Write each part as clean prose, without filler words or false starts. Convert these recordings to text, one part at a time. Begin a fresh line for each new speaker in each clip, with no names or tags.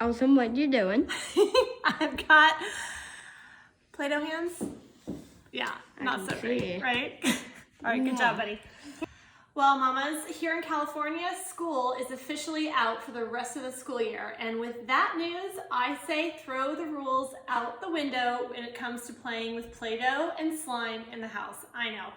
Awesome, what you doing?
I've got Play-Doh hands. Yeah, not so great, right? All right, good job, buddy. Well, mamas, here in California, school is officially out for the rest of the school year. And with that news, I say throw the rules out the window when it comes to playing with Play-Doh and slime in the house. I know.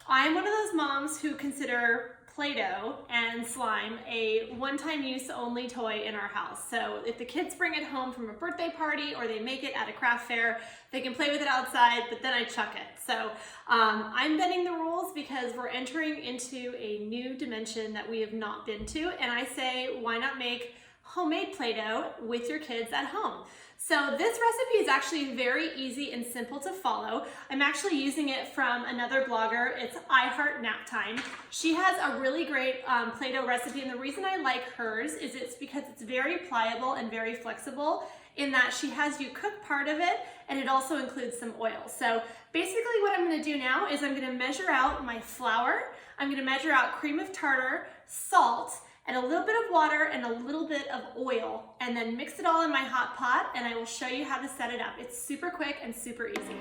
I'm one of those moms who consider Play-Doh and slime a one-time use only toy in our house. So if the kids bring it home from a birthday party or they make it at a craft fair, they can play with it outside, but then I chuck it. So I'm bending the rules because we're entering into a new dimension that we have not been to. And I say, why not make homemade Play-Doh with your kids at home? So this recipe is actually very easy and simple to follow. I'm actually using it from another blogger. It's I Heart Nap Time. She has a really great Play-Doh recipe, and the reason I like hers is it's because it's very pliable and very flexible in that she has you cook part of it, and it also includes some oil. So basically what I'm gonna do now is I'm gonna measure out my flour, I'm gonna measure out cream of tartar, salt, and a little bit of water and a little bit of oil, and then mix it all in my hot pot, and I will show you how to set it up. It's super quick and super easy.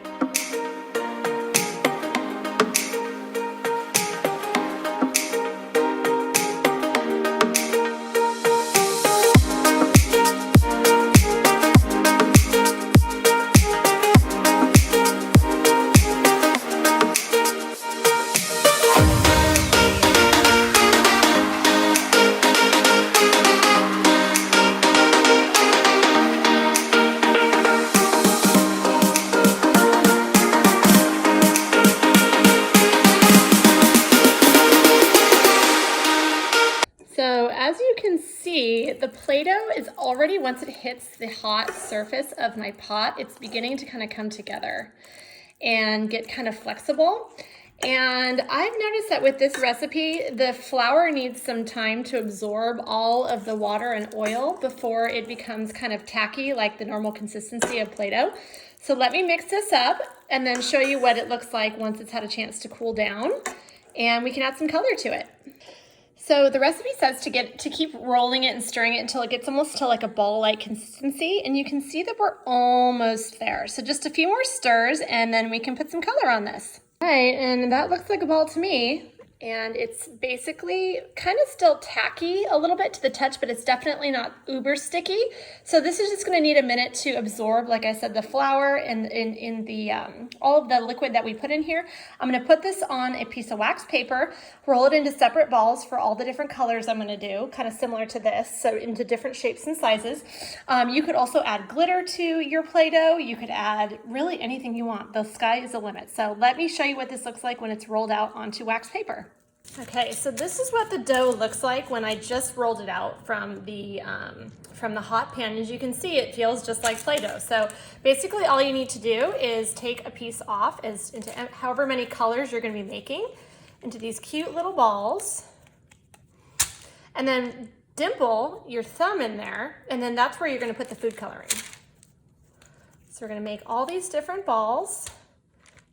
So as you can see, the Play-Doh is already, once it hits the hot surface of my pot, it's beginning to kind of come together and get kind of flexible. And I've noticed that with this recipe, the flour needs some time to absorb all of the water and oil before it becomes kind of tacky like the normal consistency of Play-Doh. So let me mix this up and then show you what it looks like once it's had a chance to cool down, and we can add some color to it. So the recipe says to keep rolling it and stirring it until it gets almost to like a ball-like consistency, and you can see that we're almost there. So just a few more stirs and then we can put some color on this. All right, and that looks like a ball to me. And it's basically kind of still tacky a little bit to the touch, but it's definitely not uber sticky. So this is just gonna need a minute to absorb, like I said, the flour and in the all of the liquid that we put in here. I'm gonna put this on a piece of wax paper, roll it into separate balls for all the different colors I'm gonna do, kind of similar to this, so into different shapes and sizes. You could also add glitter to your Play-Doh. You could add really anything you want. The sky is the limit. So let me show you what this looks like when it's rolled out onto wax paper. Okay, so this is what the dough looks like when I just rolled it out from the hot pan. As you can see, it feels just like Play-Doh. So basically all you need to do is take a piece off into however many colors you're gonna be making into these cute little balls, and then dimple your thumb in there, and then that's where you're gonna put the food coloring. So we're gonna make all these different balls,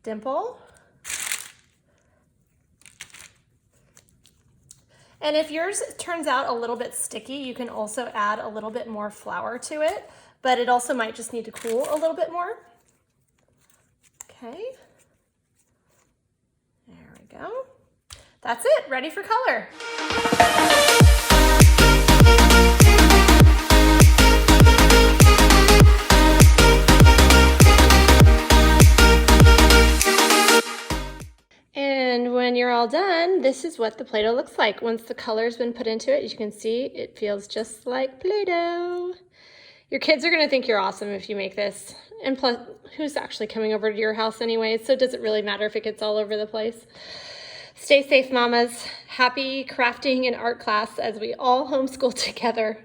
dimple. And if yours turns out a little bit sticky, you can also add a little bit more flour to it, but it also might just need to cool a little bit more. Okay, there we go. That's it, ready for color. And when you're all done, this is what the Play-Doh looks like. Once the color's been put into it, as you can see, it feels just like Play-Doh. Your kids are gonna think you're awesome if you make this. And plus, who's actually coming over to your house anyway, so does it really matter if it gets all over the place? Stay safe, mamas. Happy crafting and art class as we all homeschool together.